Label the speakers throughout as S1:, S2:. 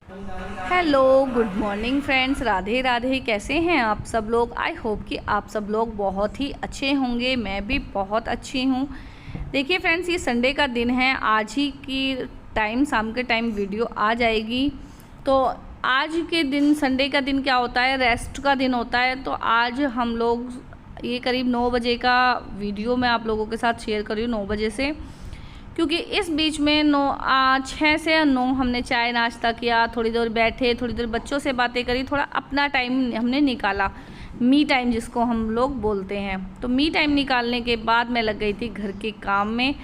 S1: Hello, good morning friends. Radhe Radhe. कैसे हैं आप सब लोग? आई होप कि आप सब लोग बहुत ही अच्छे होंगे। मैं भी बहुत अच्छी हूँ। देखिए फ्रेंड्स, ये संडे का दिन है। आज ही की टाइम, शाम के टाइम वीडियो आ जाएगी। तो आज के दिन, संडे का दिन क्या होता है, रेस्ट का दिन होता है। तो आज हम लोग ये करीब 9 बजे का वीडियो मैं आप लोगों के साथ शेयर कर रही हूँ, 9 बजे से। क्योंकि इस बीच में 6 से 9 हमने चाय नाश्ता किया, थोड़ी देर बैठे, थोड़ी देर बच्चों से बातें करी, थोड़ा अपना टाइम हमने निकाला, मी टाइम जिसको हम लोग बोलते हैं। तो मी टाइम निकालने के बाद मैं लग गई थी घर के काम में।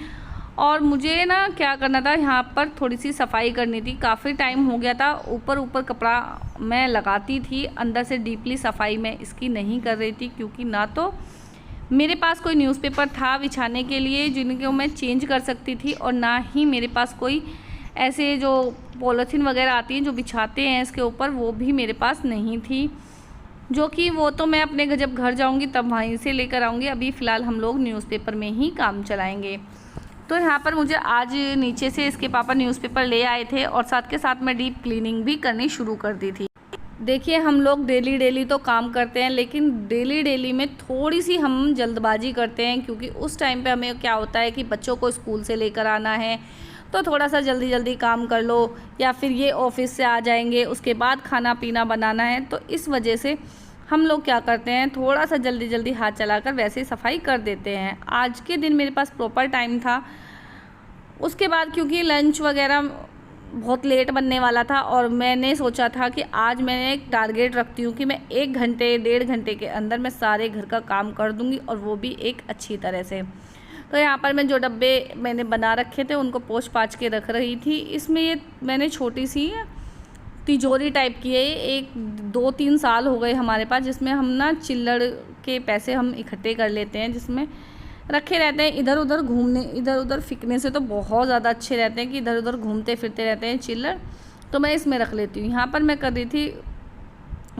S1: और मुझे ना क्या करना था, यहाँ पर थोड़ी सी सफाई करनी थी। काफ़ी टाइम हो गया था। ऊपर ऊपर कपड़ा मैं लगाती थी, अंदर से डीपली सफाई मैं इसकी नहीं कर रही थी, क्योंकि ना तो मेरे पास कोई न्यूज़पेपर था बिछाने के लिए जिनको मैं चेंज कर सकती थी, और ना ही मेरे पास कोई ऐसे जो पॉलीथीन वगैरह आती हैं जो बिछाते हैं इसके ऊपर, वो भी मेरे पास नहीं थी। जो कि वो तो मैं अपने जब घर जाऊंगी तब वहीं से लेकर आऊँगी। अभी फ़िलहाल हम लोग न्यूज़पेपर में ही काम चलाएँगे। तो यहाँ पर मुझे आज नीचे से इसके पापा न्यूज़पेपर ले आए थे, और साथ के साथ मैं डीप क्लीनिंग भी करनी शुरू कर दी थी। देखिए, हम लोग डेली तो काम करते हैं, लेकिन डेली में थोड़ी सी हम जल्दबाजी करते हैं, क्योंकि उस टाइम पे हमें क्या होता है कि बच्चों को स्कूल से लेकर आना है, तो थोड़ा सा जल्दी काम कर लो, या फिर ये ऑफिस से आ जाएंगे, उसके बाद खाना पीना बनाना है। तो इस वजह से हम लोग क्या करते हैं, थोड़ा सा जल्दी हाथ चलाकर वैसे ही सफाई कर देते हैं। आज के दिन मेरे पास प्रॉपर टाइम था। उसके बाद क्योंकि लंच वगैरह बहुत लेट बनने वाला था, और मैंने सोचा था कि आज मैंने एक टारगेट रखती हूँ कि मैं 1 घंटे 1.5 घंटे के अंदर मैं सारे घर का काम कर दूँगी, और वो भी एक अच्छी तरह से। तो यहाँ पर मैं जो डब्बे मैंने बना रखे थे उनको पोंछ पाछ के रख रही थी। इसमें ये मैंने छोटी सी तिजोरी टाइप की है। 1-2-3 साल हो गए हमारे पास, जिसमें हम ना चिल्लड़ के पैसे हम इकट्ठे कर लेते हैं, जिसमें रखे रहते हैं। इधर उधर घूमने, इधर उधर फेंकने से तो बहुत ज़्यादा अच्छे रहते हैं कि इधर उधर घूमते फिरते रहते हैं चिल्लर। तो मैं इसमें रख लेती हूँ। यहाँ पर मैं कर रही थी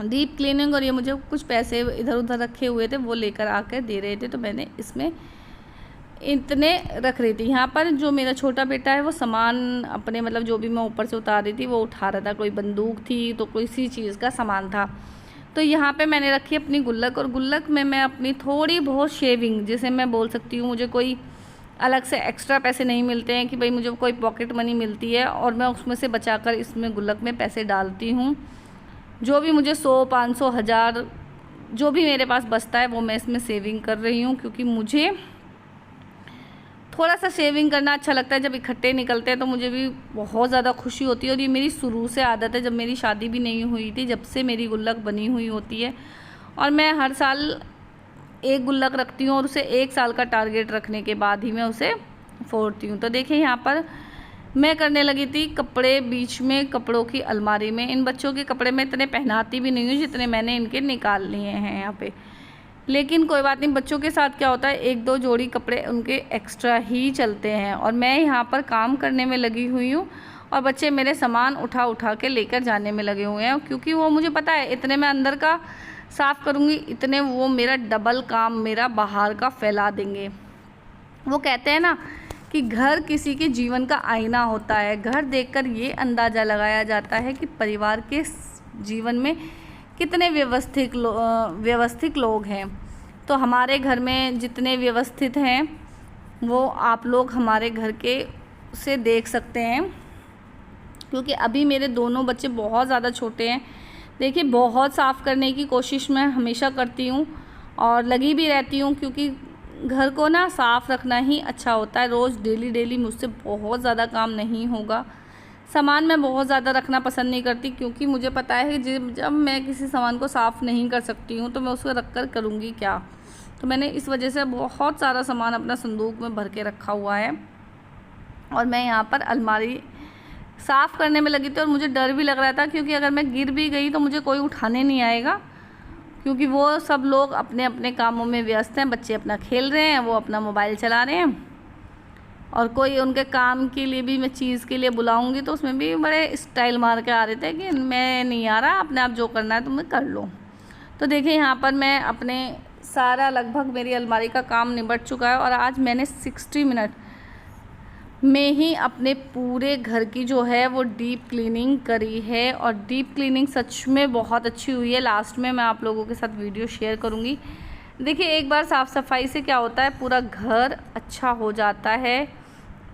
S1: डीप क्लीनिंग, और ये मुझे कुछ पैसे इधर उधर रखे हुए थे वो लेकर आकर दे रहे थे, तो मैंने इसमें इतने रख रही थी। यहाँ पर जो मेरा छोटा बेटा है वो सामान अपने, मतलब जो भी मैं ऊपर से उतार रही थी वो उठा रहा था। कोई बंदूक थी तो कोई सी चीज़ का सामान था। तो यहाँ पे मैंने रखी अपनी गुल्लक, और गुल्लक में मैं अपनी थोड़ी बहुत शेविंग, जिसे मैं बोल सकती हूँ, मुझे कोई अलग से एक्स्ट्रा पैसे नहीं मिलते हैं कि भाई मुझे कोई पॉकेट मनी मिलती है, और मैं उसमें से बचाकर इसमें गुल्लक में पैसे डालती हूँ। जो भी मुझे 100, 500, 1000 जो भी मेरे पास बचता है वो मैं इसमें सेविंग कर रही हूँ, क्योंकि मुझे थोड़ा सा सेविंग करना अच्छा लगता है। जब इकट्ठे निकलते हैं तो मुझे भी बहुत ज़्यादा खुशी होती है, और ये मेरी शुरू से आदत है। जब मेरी शादी भी नहीं हुई थी, जब से मेरी गुल्लक बनी हुई होती है, और मैं हर साल एक गुल्लक रखती हूँ, और उसे 1 साल का टारगेट रखने के बाद ही मैं उसे फोड़ती हूँ। तो देखिए, यहाँ पर मैं करने लगी थी कपड़े, बीच में कपड़ों की अलमारी में। इन बच्चों के कपड़े मैं इतने पहनाती भी नहीं हूँ जितने मैंने इनके निकाल लिए हैं यहाँ पे, लेकिन कोई बात नहीं। बच्चों के साथ क्या होता है, 1-2 जोड़ी कपड़े उनके एक्स्ट्रा ही चलते हैं। और मैं यहाँ पर काम करने में लगी हुई हूँ, और बच्चे मेरे सामान उठा के लेकर जाने में लगे हुए हैं, क्योंकि वो मुझे पता है इतने मैं अंदर का साफ़ करूँगी, इतने वो मेरा डबल काम मेरा बाहर का फैला देंगे। वो कहते हैं ना कि घर किसी के जीवन का आईना होता है। घर देखकर ये अंदाज़ा लगाया जाता है कि परिवार के जीवन में कितने व्यवस्थित लोग हैं। तो हमारे घर में जितने व्यवस्थित हैं वो आप लोग हमारे घर के से देख सकते हैं, क्योंकि अभी मेरे दोनों बच्चे बहुत ज़्यादा छोटे हैं। देखिए, बहुत साफ़ करने की कोशिश मैं हमेशा करती हूँ, और लगी भी रहती हूँ, क्योंकि घर को ना साफ़ रखना ही अच्छा होता है। रोज़ डेली मुझसे बहुत ज़्यादा काम नहीं होगा। सामान मैं बहुत ज़्यादा रखना पसंद नहीं करती, क्योंकि मुझे पता है कि जब मैं किसी सामान को साफ़ नहीं कर सकती हूँ तो मैं उसको रख कर करूँगी क्या। तो मैंने इस वजह से बहुत सारा सामान अपना संदूक में भर के रखा हुआ है, और मैं यहाँ पर अलमारी साफ़ करने में लगी थी। और मुझे डर भी लग रहा था, क्योंकि अगर मैं गिर भी गई तो मुझे कोई उठाने नहीं आएगा, क्योंकि वो सब लोग अपने अपने कामों में व्यस्त हैं। बच्चे अपना खेल रहे हैं, वो अपना मोबाइल चला रहे हैं, और कोई उनके काम के लिए भी मैं चीज़ के लिए बुलाऊंगी तो उसमें भी बड़े स्टाइल मार के आ रहे थे कि मैं नहीं आ रहा, अपने आप जो करना है तुम्हें कर लो। तो देखिए, यहाँ पर मैं अपने सारा लगभग मेरी अलमारी का काम निबट चुका है, और आज मैंने 60 मिनट में ही अपने पूरे घर की जो है वो डीप क्लीनिंग करी है, और डीप क्लीनिंग सच में बहुत अच्छी हुई है। लास्ट में मैं आप लोगों के साथ वीडियो शेयर करूँगी। देखिए, एक बार साफ़ सफाई से क्या होता है, पूरा घर अच्छा हो जाता है।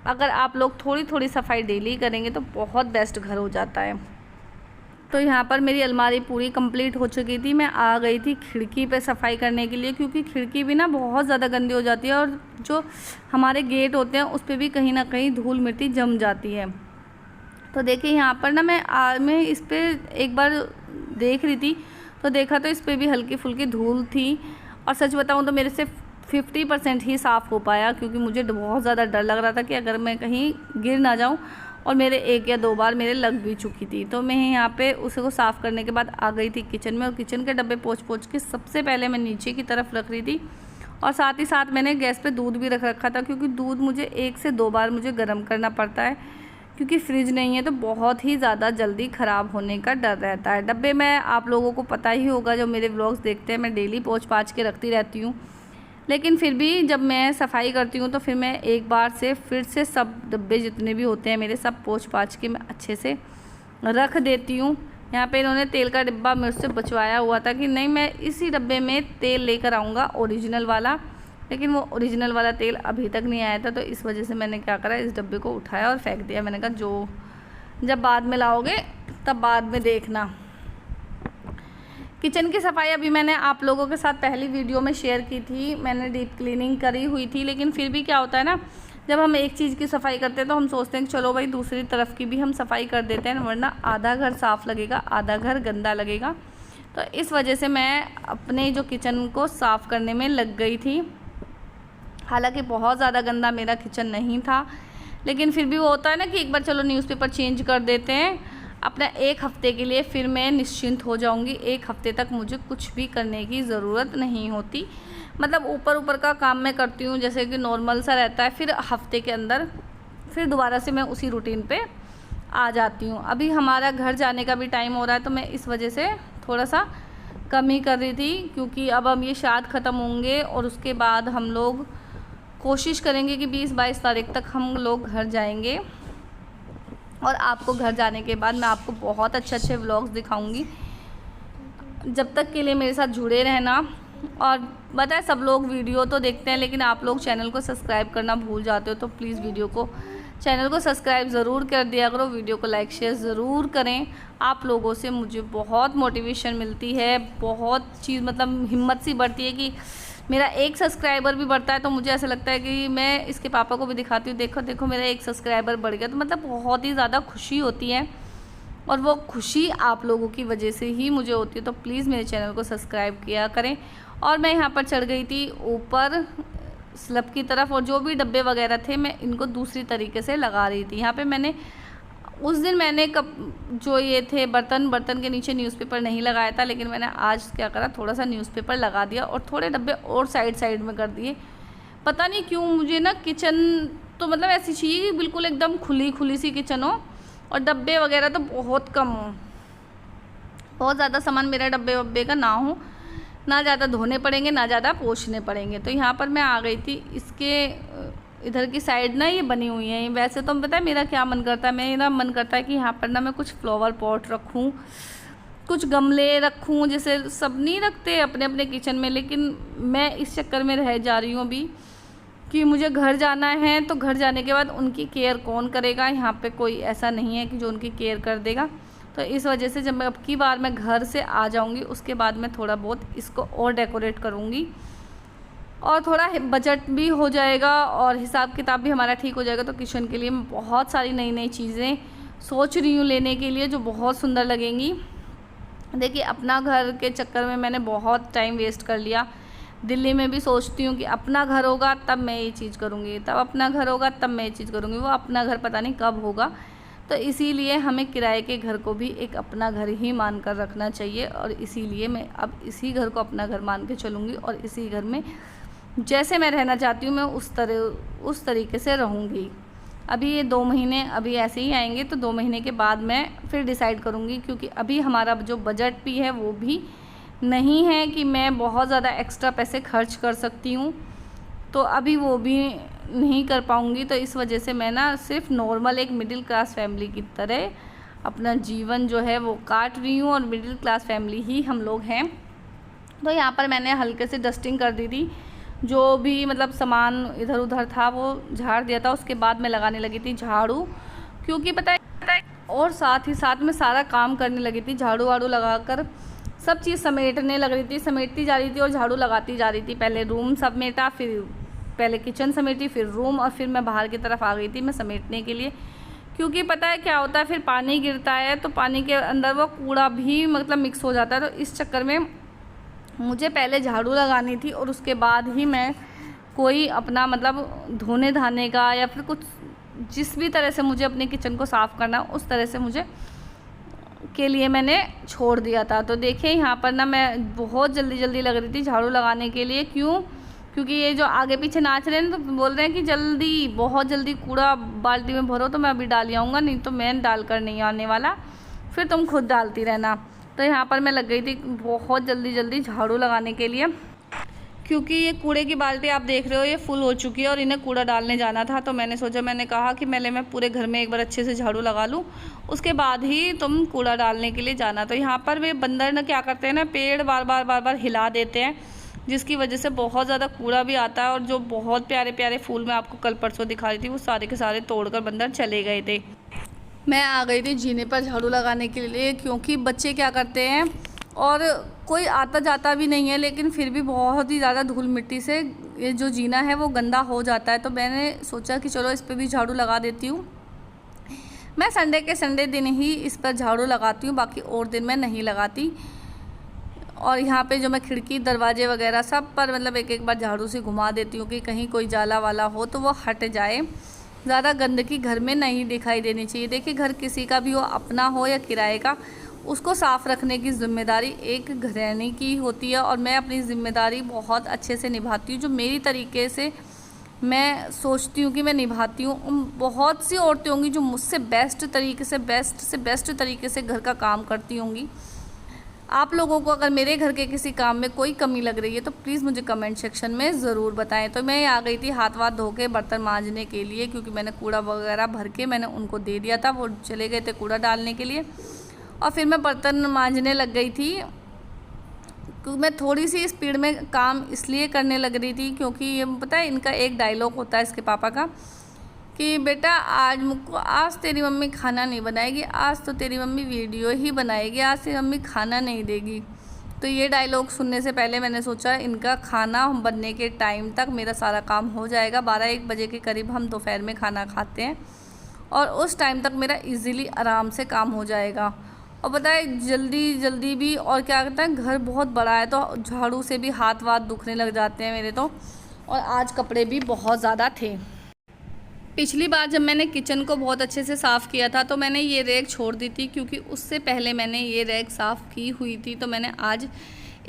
S1: अगर आप लोग थोड़ी थोड़ी सफाई डेली करेंगे तो बहुत बेस्ट घर हो जाता है। तो यहाँ पर मेरी अलमारी पूरी कंप्लीट हो चुकी थी। मैं आ गई थी खिड़की पे सफाई करने के लिए, क्योंकि खिड़की भी ना बहुत ज़्यादा गंदी हो जाती है, और जो हमारे गेट होते हैं उस पर भी कहीं ना कहीं धूल मिट्टी जम जाती है। तो देखिए, यहाँ पर ना मैं इस पर एक बार देख रही थी, तो देखा तो इस पर भी हल्की फुल्की धूल थी। और सच बताऊँ तो मेरे से 50% ही साफ़ हो पाया, क्योंकि मुझे बहुत ज़्यादा डर लग रहा था कि अगर मैं कहीं गिर ना जाऊँ, और मेरे 1 या 2 बार मेरे लग भी चुकी थी। तो मैं यहाँ पे उसे को साफ़ करने के बाद आ गई थी किचन में, और किचन के डब्बे पोंछ के सबसे पहले मैं नीचे की तरफ रख रही थी। और साथ ही साथ मैंने गैस पे दूध भी रख रखा था, क्योंकि दूध मुझे 1 से 2 बार मुझे गर्म करना पड़ता है, क्योंकि फ्रिज नहीं है तो बहुत ही ज़्यादा जल्दी ख़राब होने का डर रहता है। डब्बे में आप लोगों को पता ही होगा, जो मेरे व्लॉग्स देखते हैं, मैं डेली पोंछ पाछ के रखती रहती हूँ। लेकिन फिर भी जब मैं सफाई करती हूँ तो फिर मैं एक बार से फिर से सब डब्बे जितने भी होते हैं मेरे, सब पोंछ पाछ के मैं अच्छे से रख देती हूँ। यहाँ पे इन्होंने तेल का डिब्बा मुझसे बचवाया हुआ था कि नहीं, मैं इसी डब्बे में तेल लेकर आऊँगा ओरिजिनल वाला, लेकिन वो ओरिजिनल वाला तेल अभी तक नहीं आया था। तो इस वजह से मैंने क्या करा, इस डब्बे को उठाया और फेंक दिया। मैंने कहा जो जब बाद में लाओगे तब बाद में देखना। किचन की सफाई अभी मैंने आप लोगों के साथ पहली वीडियो में शेयर की थी, मैंने डीप क्लीनिंग करी हुई थी। लेकिन फिर भी क्या होता है ना, जब हम एक चीज़ की सफाई करते हैं तो हम सोचते हैं कि चलो भाई दूसरी तरफ की भी हम सफाई कर देते हैं, वरना आधा घर साफ़ लगेगा, आधा घर गंदा लगेगा। तो इस वजह से मैं अपने जो किचन को साफ़ करने में लग गई थी। हालांकि बहुत ज़्यादा गंदा मेरा किचन नहीं था, लेकिन फिर भी वो होता है ना कि एक बार चलो न्यूज़पेपर चेंज कर देते हैं अपना 1 हफ़्ते के लिए, फिर मैं निश्चिंत हो जाऊंगी। 1 हफ़्ते तक मुझे कुछ भी करने की ज़रूरत नहीं होती। मतलब ऊपर ऊपर का काम मैं करती हूँ जैसे कि नॉर्मल सा रहता है, फिर हफ्ते के अंदर फिर दोबारा से मैं उसी रूटीन पे आ जाती हूँ। अभी हमारा घर जाने का भी टाइम हो रहा है, तो मैं इस वजह से थोड़ा सा कम ही कर रही थी, क्योंकि अब हम ये शाद ख़त्म होंगे और उसके बाद हम लोग कोशिश करेंगे कि 20-22 तारीख तक हम लोग घर जाएंगे। और आपको घर जाने के बाद मैं आपको बहुत अच्छे व्लॉग्स दिखाऊंगी। जब तक के लिए मेरे साथ जुड़े रहना। और बताए, सब लोग वीडियो तो देखते हैं लेकिन आप लोग चैनल को सब्सक्राइब करना भूल जाते हो, तो प्लीज़ चैनल को सब्सक्राइब ज़रूर कर दिया करो, वीडियो को लाइक शेयर ज़रूर करें। आप लोगों से मुझे बहुत मोटिवेशन मिलती है, बहुत चीज़ मतलब हिम्मत सी बढ़ती है कि मेरा 1 सब्सक्राइबर भी बढ़ता है तो मुझे ऐसा लगता है कि मैं इसके पापा को भी दिखाती हूँ, देखो देखो मेरा 1 सब्सक्राइबर बढ़ गया। तो मतलब बहुत ही ज़्यादा खुशी होती है, और वो खुशी आप लोगों की वजह से ही मुझे होती है। तो प्लीज़ मेरे चैनल को सब्सक्राइब किया करें। और मैं यहाँ पर चढ़ गई थी ऊपर स्लैब की तरफ, और जो भी डब्बे वगैरह थे मैं इनको दूसरी तरीके से लगा रही थी। यहाँ पे मैंने उस दिन जो ये थे बर्तन के नीचे न्यूज़पेपर नहीं लगाया था, लेकिन मैंने आज क्या करा, थोड़ा सा न्यूज़पेपर लगा दिया और थोड़े डब्बे और साइड में कर दिए। पता नहीं क्यों मुझे ना किचन तो मतलब ऐसी चाहिए कि बिल्कुल एकदम खुली सी किचन हो, और डब्बे वगैरह तो बहुत कम हो, बहुत ज़्यादा सामान मेरा डब्बे वब्बे का ना हो, ना ज़्यादा धोने पड़ेंगे ना ज़्यादा पोंछने पड़ेंगे। तो यहाँ पर मैं आ गई थी, इसके इधर की साइड ना ये बनी हुई है। वैसे तो पता है मेरा क्या मन करता है, मेरा मन करता है कि यहाँ पर ना मैं कुछ फ्लावर पॉट रखूँ, कुछ गमले रखूँ, जैसे सब नहीं रखते अपने अपने किचन में। लेकिन मैं इस चक्कर में रह जा रही हूँ अभी कि मुझे घर जाना है, तो घर जाने के बाद उनकी केयर कौन करेगा। यहाँ पे कोई ऐसा नहीं है कि जो उनकी केयर कर देगा। तो इस वजह से जब मैं अब की बार मैं घर से आ जाऊँगी उसके बाद मैं थोड़ा बहुत इसको और डेकोरेट करूँगी, और थोड़ा बजट भी हो जाएगा और हिसाब किताब भी हमारा ठीक हो जाएगा। तो किचन के लिए मैं बहुत सारी नई चीज़ें सोच रही हूँ लेने के लिए, जो बहुत सुंदर लगेंगी। देखिए, अपना घर के चक्कर में मैंने बहुत टाइम वेस्ट कर लिया। दिल्ली में भी सोचती हूँ कि अपना घर होगा तब मैं ये चीज़ करूँगी, तब अपना घर होगा तब मैं ये चीज़ करूँगी, वो अपना घर पता नहीं कब होगा। तो इसीलिए हमें किराए के घर को भी एक अपना घर ही मान कर रखना चाहिए, और इसीलिए मैं अब इसी घर को अपना घर मान के चलूँगी, और इसी घर में जैसे मैं रहना चाहती हूँ मैं उस तरीके से रहूँगी। अभी ये 2 महीने अभी ऐसे ही आएंगे, तो 2 महीने के बाद मैं फिर डिसाइड करूँगी, क्योंकि अभी हमारा जो बजट भी है वो भी नहीं है कि मैं बहुत ज़्यादा एक्स्ट्रा पैसे खर्च कर सकती हूँ। तो अभी वो भी नहीं कर पाऊँगी, तो इस वजह से मैं ना सिर्फ नॉर्मल एक मिडिल क्लास फैमिली की तरह अपना जीवन जो है वो काट रही हूँ, और मिडिल क्लास फैमिली ही हम लोग हैं। तो यहाँ पर मैंने हल्के से डस्टिंग कर दी थी, जो भी मतलब सामान इधर उधर था वो झाड़ दिया था। उसके बाद मैं लगाने लगी थी झाड़ू, क्योंकि पता है और साथ ही साथ मैं सारा काम करने लगी थी, झाड़ू वाड़ू लगाकर सब चीज़ समेटने लग रही थी, समेटती जा रही थी और झाड़ू लगाती जा रही थी। पहले रूम समेटा, फिर पहले किचन समेटी, फिर रूम, और फिर मैं बाहर की तरफ आ गई थी मैं समेटने के लिए। क्योंकि पता है क्या होता है, फिर पानी गिरता है तो पानी के अंदर वो कूड़ा भी मतलब मिक्स हो जाता है। तो इस चक्कर में मुझे पहले झाड़ू लगानी थी, और उसके बाद ही मैं कोई अपना मतलब धोने धाने का या फिर कुछ जिस भी तरह से मुझे अपने किचन को साफ़ करना उस तरह से मुझे के लिए मैंने छोड़ दिया था। तो देखिए यहाँ पर ना मैं बहुत जल्दी लग रही थी झाड़ू लगाने के लिए। क्योंकि ये जो आगे पीछे नाच रहे हैं तो बोल रहे हैं कि जल्दी, बहुत जल्दी कूड़ा बाल्टी में भरो, तो मैं अभी डाल आऊँगा, नहीं तो मैं डाल कर नहीं आने वाला, फिर तुम खुद डालती रहना। तो यहाँ पर मैं लग गई थी बहुत जल्दी झाड़ू लगाने के लिए, क्योंकि ये कूड़े की बाल्टी आप देख रहे हो ये फुल हो चुकी है और इन्हें कूड़ा डालने जाना था। तो मैंने कहा कि मैं पूरे घर में एक बार अच्छे से झाड़ू लगा लूँ, उसके बाद ही तुम कूड़ा डालने के लिए जाना। तो यहाँ पर वे बंदर ना क्या करते हैं ना, पेड़ बार बार हिला देते हैं, जिसकी वजह से बहुत ज़्यादा कूड़ा भी आता है। और जो बहुत प्यारे प्यारे फूल मैं आपको कल परसों दिखा रही थी वो सारे के सारे तोड़कर बंदर चले गए थे। मैं आ गई थी जीने पर झाड़ू लगाने के लिए, क्योंकि बच्चे क्या करते हैं, और कोई आता जाता भी नहीं है, लेकिन फिर भी बहुत ही ज़्यादा धूल मिट्टी से ये जो जीना है वो गंदा हो जाता है। तो मैंने सोचा कि चलो इस पर भी झाड़ू लगा देती हूँ। मैं संडे के संडे दिन ही इस पर झाड़ू लगाती हूँ, बाकी और दिन मैं नहीं लगाती। और यहाँ पे जो मैं खिड़की दरवाजे वगैरह सब पर मतलब एक बार झाड़ू से घुमा देती हूँ कि कहीं कोई जाला वाला हो तो वो हट जाए। ज़्यादा गंदगी घर में नहीं दिखाई देनी चाहिए। देखिए घर किसी का भी हो, अपना हो या किराए का, उसको साफ़ रखने की ज़िम्मेदारी एक गृहिणी की होती है। और मैं अपनी ज़िम्मेदारी बहुत अच्छे से निभाती हूँ, जो मेरी तरीके से मैं सोचती हूँ कि मैं निभाती हूँ। बहुत सी औरतें होंगी जो मुझसे बेस्ट तरीके से घर का काम करती होंगी। आप लोगों को अगर मेरे घर के किसी काम में कोई कमी लग रही है तो प्लीज़ मुझे कमेंट सेक्शन में ज़रूर बताएं। तो मैं आ गई थी हाथ वाथ धो के बर्तन मांजने के लिए, क्योंकि मैंने कूड़ा वगैरह भर के मैंने उनको दे दिया था, वो चले गए थे कूड़ा डालने के लिए। और फिर मैं बर्तन मांजने लग गई थी, क्योंकि मैं थोड़ी सी स्पीड में काम इसलिए करने लग रही थी क्योंकि ये पता है इनका एक डायलॉग होता है इसके पापा का कि बेटा आज तेरी मम्मी खाना नहीं बनाएगी, आज तो तेरी मम्मी वीडियो ही बनाएगी, आज तेरी मम्मी खाना नहीं देगी। तो ये डायलॉग सुनने से पहले मैंने सोचा इनका खाना बनने के टाइम तक मेरा सारा काम हो जाएगा। 12-1 बजे के करीब हम दोपहर में खाना खाते हैं, और उस टाइम तक मेरा इजीली आराम से काम हो जाएगा। और पता है जल्दी भी, और क्या कहता है घर बहुत बड़ा है तो झाड़ू से भी हाथ वाथ दुखने लग जाते हैं मेरे तो। और आज कपड़े भी बहुत ज़्यादा थे। पिछली बार जब मैंने किचन को बहुत अच्छे से साफ़ किया था तो मैंने ये रैक छोड़ दी थी, क्योंकि उससे पहले मैंने ये रैक साफ़ की हुई थी। तो मैंने आज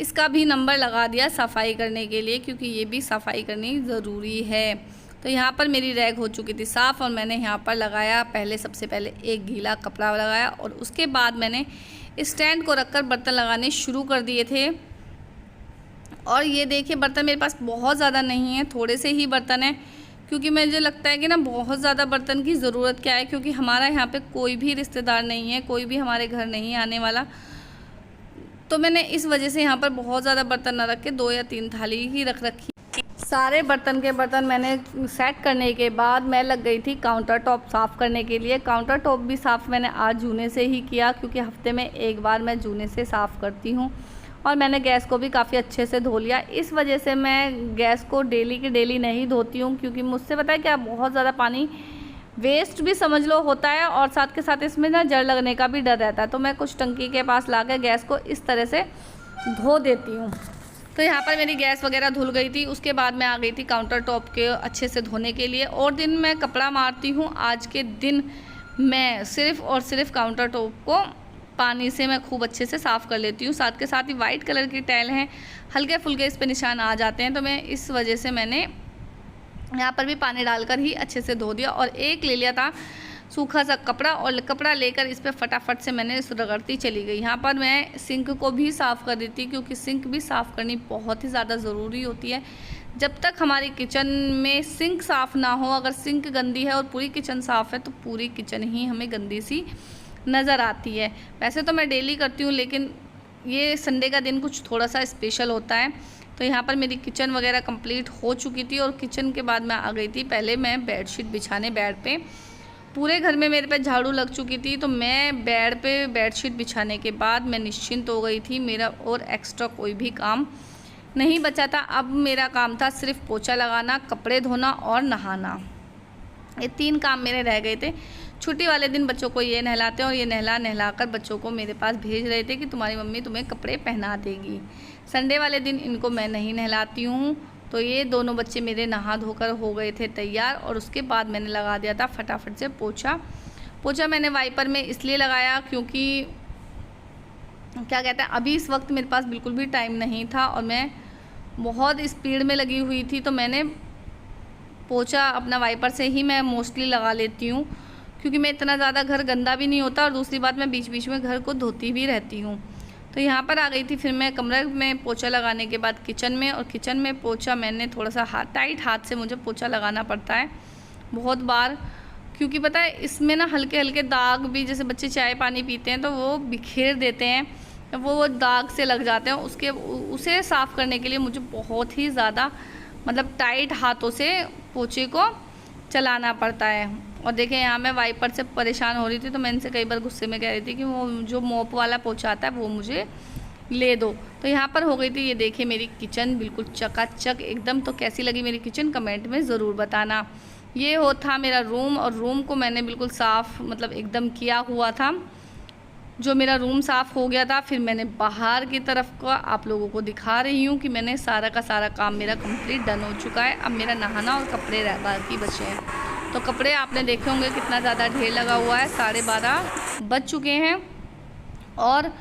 S1: इसका भी नंबर लगा दिया सफाई करने के लिए, क्योंकि ये भी सफाई करनी ज़रूरी है। तो यहाँ पर मेरी रैक हो चुकी थी साफ़, और मैंने यहाँ पर लगाया सबसे पहले एक गीला कपड़ा लगाया, और उसके बाद मैंने स्टैंड को रखकर बर्तन लगाने शुरू कर दिए थे। और ये देखिए बर्तन मेरे पास बहुत ज़्यादा नहीं है, थोड़े से ही बर्तन हैं, क्योंकि मुझे लगता है कि ना बहुत ज़्यादा बर्तन की ज़रूरत क्या है, क्योंकि हमारा यहाँ पे कोई भी रिश्तेदार नहीं है, कोई भी हमारे घर नहीं आने वाला। तो मैंने इस वजह से यहाँ पर बहुत ज़्यादा बर्तन ना रख के 2 या 3 थाली ही रख रखी। सारे बर्तन मैंने सेट करने के बाद मैं लग गई थी काउंटर टॉप साफ़ करने के लिए। काउंटर टॉप भी साफ़ मैंने आज जूने से ही किया, क्योंकि हफ्ते में एक बार मैं जूने से साफ़ करती हूँ। और मैंने गैस को भी काफ़ी अच्छे से धो लिया। इस वजह से मैं गैस को डेली की डेली नहीं धोती हूँ, क्योंकि मुझसे पता है क्या बहुत ज़्यादा पानी वेस्ट भी समझ लो होता है, और साथ के साथ इसमें ना जड़ लगने का भी डर रहता है। तो मैं कुछ टंकी के पास ला के गैस को इस तरह से धो देती हूँ। तो यहाँ पर मेरी गैस वगैरह धुल गई थी। उसके बाद मैं आ गई थी काउंटर टॉप के अच्छे से धोने के लिए। और दिन मैं कपड़ा मारती हूँ, आज के दिन मैं सिर्फ़ और सिर्फ काउंटर टॉप को पानी से मैं खूब अच्छे से साफ़ कर लेती हूँ। साथ के साथ ही वाइट कलर की टाइल हैं, हल्के फुल्के इस पे निशान आ जाते हैं, तो मैं इस वजह से मैंने यहाँ पर भी पानी डालकर ही अच्छे से धो दिया। और एक ले लिया था सूखा सा कपड़ा, और कपड़ा लेकर इस पर फटाफट से मैंने रगड़ती चली गई। यहाँ पर मैं सिंक को भी साफ़ कर देती, क्योंकि सिंक भी साफ़ करनी बहुत ही ज़्यादा ज़रूरी होती है। जब तक हमारी किचन में सिंक साफ़ ना हो, अगर सिंक गंदी है और पूरी किचन साफ़ है तो पूरी किचन ही हमें गंदी सी नज़र आती है। वैसे तो मैं डेली करती हूँ, लेकिन ये संडे का दिन कुछ थोड़ा सा स्पेशल होता है। तो यहाँ पर मेरी किचन वगैरह कंप्लीट हो चुकी थी और किचन के बाद मैं आ गई थी पहले मैं बेडशीट बिछाने बेड पे। पूरे घर में मेरे पे झाड़ू लग चुकी थी, तो मैं बेड पे बेडशीट बिछाने के बाद मैं निश्चिंत हो गई थी। मेरा और एक्स्ट्रा कोई भी काम नहीं बचा था। अब मेरा काम था सिर्फ पोछा लगाना, कपड़े धोना और नहाना। ये 3 काम मेरे रह गए थे। छुट्टी वाले दिन बच्चों को ये नहलाते हैं और ये नहला कर बच्चों को मेरे पास भेज रहे थे कि तुम्हारी मम्मी तुम्हें कपड़े पहना देगी। संडे वाले दिन इनको मैं नहीं नहलाती हूँ। तो ये दोनों बच्चे मेरे नहा धोकर हो गए थे तैयार और उसके बाद मैंने लगा दिया था फटाफट से पोछा मैंने वाइपर में इसलिए लगाया क्योंकि क्या कहते हैं, अभी इस वक्त मेरे पास बिल्कुल भी टाइम नहीं था और मैं बहुत स्पीड में लगी हुई थी। तो मैंने पोछा अपना वाइपर से ही मैं मोस्टली लगा लेती हूँ, क्योंकि मैं इतना ज़्यादा घर गंदा भी नहीं होता और दूसरी बात मैं बीच बीच में घर को धोती भी रहती हूँ। तो यहाँ पर आ गई थी फिर मैं कमरे में पोछा लगाने के बाद किचन में, और किचन में पोछा मैंने थोड़ा सा टाइट हाथ से मुझे पोछा लगाना पड़ता है बहुत बार, क्योंकि पता है इसमें ना हल्के हल्के दाग भी, जैसे बच्चे चाय पानी पीते हैं तो वो बिखेर देते हैं, वो दाग से लग जाते हैं। उसे साफ़ करने के लिए मुझे बहुत ही ज़्यादा मतलब टाइट हाथों से पोछे को चलाना पड़ता है। और देखें यहाँ मैं वाइपर से परेशान हो रही थी, तो मैं इनसे कई बार गुस्से में कह रही थी कि वो जो मोप वाला पोछा आता है वो मुझे ले दो। तो यहाँ पर हो गई थी ये देखिए मेरी किचन बिल्कुल चकाचक एकदम। तो कैसी लगी मेरी किचन कमेंट में ज़रूर बताना। ये था मेरा रूम, और रूम को मैंने बिल्कुल साफ़ मतलब एकदम किया हुआ था। जो मेरा रूम साफ़ हो गया था, फिर मैंने बाहर की तरफ का आप लोगों को दिखा रही हूँ कि मैंने सारा का सारा काम मेरा कंप्लीट डन हो चुका है। अब मेरा नहाना और कपड़े बाकी बचे हैं। तो कपड़े आपने देखे होंगे कितना ज़्यादा ढेर लगा हुआ है, 12:30 बज चुके हैं और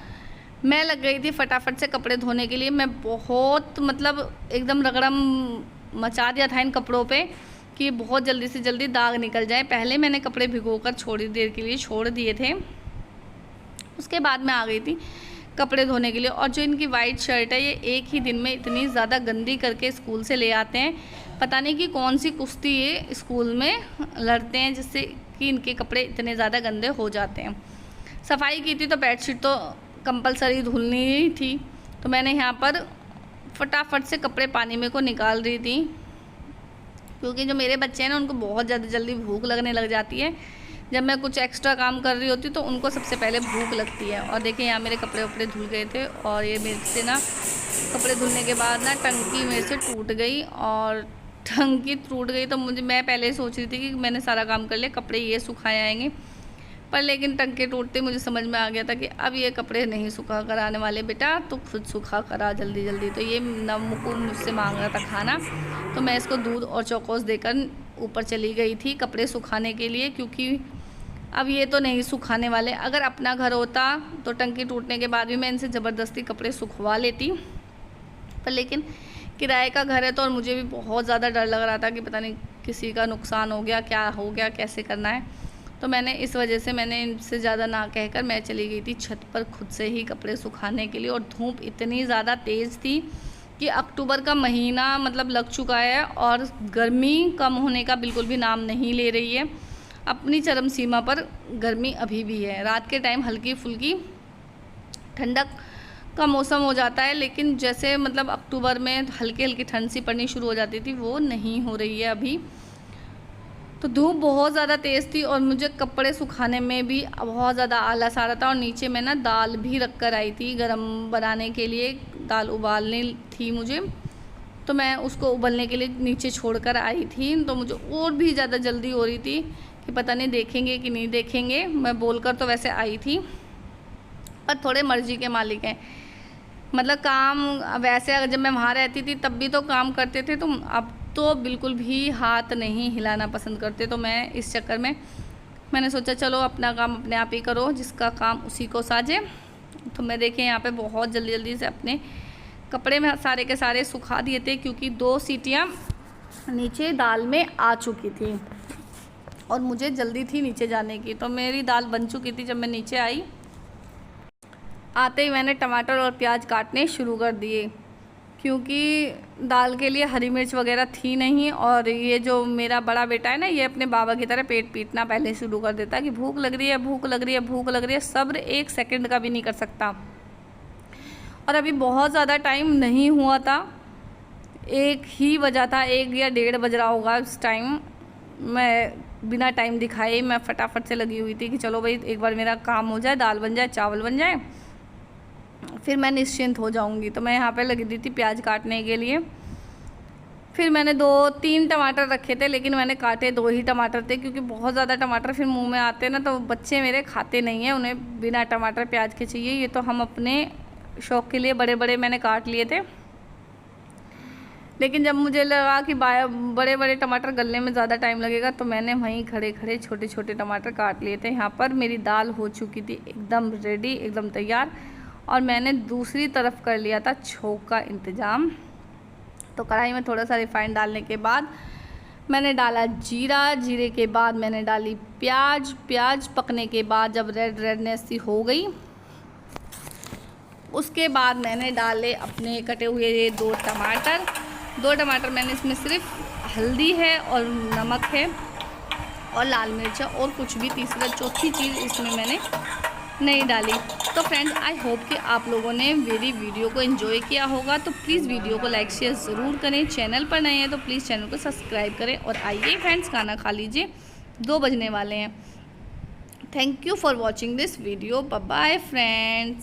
S1: मैं लग गई थी फटाफट से कपड़े धोने के लिए। मैं बहुत मतलब एकदम रगड़म मचा दिया था इन कपड़ों पे कि बहुत जल्दी से जल्दी दाग निकल जाए। पहले मैंने कपड़े भिगोकर थोड़ी देर के लिए छोड़ दिए थे, उसके बाद मैं आ गई थी कपड़े धोने के लिए। और जो इनकी वाइट शर्ट है, ये एक ही दिन में इतनी ज़्यादा गंदी करके स्कूल से ले आते हैं। पता नहीं कि कौन सी कुश्ती ये स्कूल में लड़ते हैं जिससे कि इनके कपड़े इतने ज़्यादा गंदे हो जाते हैं। सफाई की थी तो बेडशीट तो कंपलसरी धुलनी ही थी, तो मैंने यहाँ पर फटाफट से कपड़े पानी में को निकाल रही थी, क्योंकि जो मेरे बच्चे हैं ना उनको बहुत ज़्यादा जल्दी भूख लगने लग जाती है। जब मैं कुछ एक्स्ट्रा काम कर रही होती तो उनको सबसे पहले भूख लगती है। और देखिए यहाँ मेरे कपड़े वपड़े धुल गए थे, और ये मेरे से ना कपड़े धुलने के बाद ना टंकी मेरे से टूट गई, और टंकी टूट गई तो मैं पहले ही सोच रही थी कि मैंने सारा काम कर लिया, कपड़े ये सुखाए आएंगे। पर लेकिन टंके टूटते मुझे समझ में आ गया था कि अब ये कपड़े नहीं सुखा कर आने वाले, बेटा तो खुद सुखा करा जल्दी जल्दी। तो ये नवमुकुल मुझसे मांग रहा था खाना, तो मैं इसको दूध और चौकोस देकर ऊपर चली गई थी कपड़े सुखाने के लिए, क्योंकि अब ये तो नहीं सुखाने वाले। अगर अपना घर होता तो टंकी टूटने के बाद भी मैं इनसे ज़बरदस्ती कपड़े सुखवा लेती, पर लेकिन किराए का घर है तो और मुझे भी बहुत ज़्यादा डर लग रहा था कि पता नहीं किसी का नुकसान हो गया, क्या हो गया, कैसे करना है। तो मैंने इस वजह से मैंने इनसे ज़्यादा ना कहकर मैं चली गई थी छत पर खुद से ही कपड़े सुखाने के लिए। और धूप इतनी ज़्यादा तेज़ थी कि अक्टूबर का महीना मतलब लग चुका है और गर्मी कम होने का बिल्कुल भी नाम नहीं ले रही है। अपनी चरम सीमा पर गर्मी अभी भी है। रात के टाइम हल्की फुल्की ठंडक का मौसम हो जाता है, लेकिन जैसे मतलब अक्टूबर में हल्की हल्की ठंड सी पड़नी शुरू हो जाती थी, वो नहीं हो रही है अभी। तो धूप बहुत ज़्यादा तेज़ थी और मुझे कपड़े सुखाने में भी बहुत ज़्यादा आलस आ रहा था। और नीचे मैं ना दाल भी रख कर आई थी गरम बनाने के लिए, दाल उबालनी थी मुझे, तो मैं उसको उबलने के लिए नीचे छोड़ कर आई थी। तो मुझे और भी ज़्यादा जल्दी हो रही थी कि पता नहीं देखेंगे कि नहीं देखेंगे। मैं बोलकर तो वैसे आई थी, पर थोड़े मर्जी के मालिक हैं। मतलब काम वैसे अगर जब मैं वहाँ रहती थी तब भी तो काम करते थे, तो अब तो बिल्कुल भी हाथ नहीं हिलाना पसंद करते। तो मैं इस चक्कर में मैंने सोचा चलो अपना काम अपने आप ही करो, जिसका काम उसी को साजे। तो मैं देखें यहाँ पे बहुत जल्दी जल्दी से अपने कपड़े में सारे के सारे सुखा दिए थे, क्योंकि 2 सीटियाँ नीचे दाल में आ चुकी थी और मुझे जल्दी थी नीचे जाने की। तो मेरी दाल बन चुकी थी। जब मैं नीचे आई, आते ही मैंने टमाटर और प्याज काटने शुरू कर दिए, क्योंकि दाल के लिए हरी मिर्च वगैरह थी नहीं। और ये जो मेरा बड़ा बेटा है ना, ये अपने बाबा की तरह पेट पीटना पहले शुरू कर देता है कि भूख लग रही है, भूख लग रही है, भूख लग रही है। सब्र 1 सेकंड का भी नहीं कर सकता। और अभी बहुत ज़्यादा टाइम नहीं हुआ था, 1 ही बजा था, 1 या 1:30 बज रहा होगा उस टाइम। मैं बिना टाइम दिखाए मैं फटाफट से लगी हुई थी कि चलो भाई एक बार मेरा काम हो जाए, दाल बन जाए, चावल बन जाए, फिर मैं निश्चिंत हो जाऊंगी। तो मैं यहाँ पे लगी दी थी प्याज काटने के लिए। फिर मैंने 2-3 टमाटर रखे थे, लेकिन मैंने काटे 2 ही टमाटर थे, क्योंकि बहुत ज़्यादा टमाटर फिर मुंह में आते ना, तो बच्चे मेरे खाते नहीं हैं, उन्हें बिना टमाटर प्याज के चाहिए। ये तो हम अपने शौक़ के लिए बड़े बड़े मैंने काट लिए थे। लेकिन जब मुझे लगा कि बड़े बड़े टमाटर गलने में ज़्यादा टाइम लगेगा, तो मैंने वहीं खड़े खड़े छोटे छोटे टमाटर काट लिए थे। यहाँ पर मेरी दाल हो चुकी थी एकदम रेडी, एकदम तैयार। और मैंने दूसरी तरफ कर लिया था छोंक का इंतज़ाम। तो कढ़ाई में थोड़ा सा रिफाइंड डालने के बाद मैंने डाला जीरा, जीरे के बाद मैंने डाली प्याज। प्याज पकने के बाद जब रेडनेस सी हो गई, उसके बाद मैंने डाले अपने कटे हुए ये 2 टमाटर। 2 टमाटर मैंने इसमें सिर्फ हल्दी है और नमक है और लाल मिर्च है, और कुछ भी तीसरा चौथी चीज़ इसमें मैंने नहीं डाली। तो फ्रेंड्स, आई होप कि आप लोगों ने मेरी वीडियो को एंजॉय किया होगा। तो प्लीज़ वीडियो को लाइक शेयर ज़रूर करें। चैनल पर नए हैं तो प्लीज़ चैनल को सब्सक्राइब करें। और आइए फ्रेंड्स, खाना खा लीजिए, 2 बजने वाले हैं। Thank you for watching this video. Bye bye friends.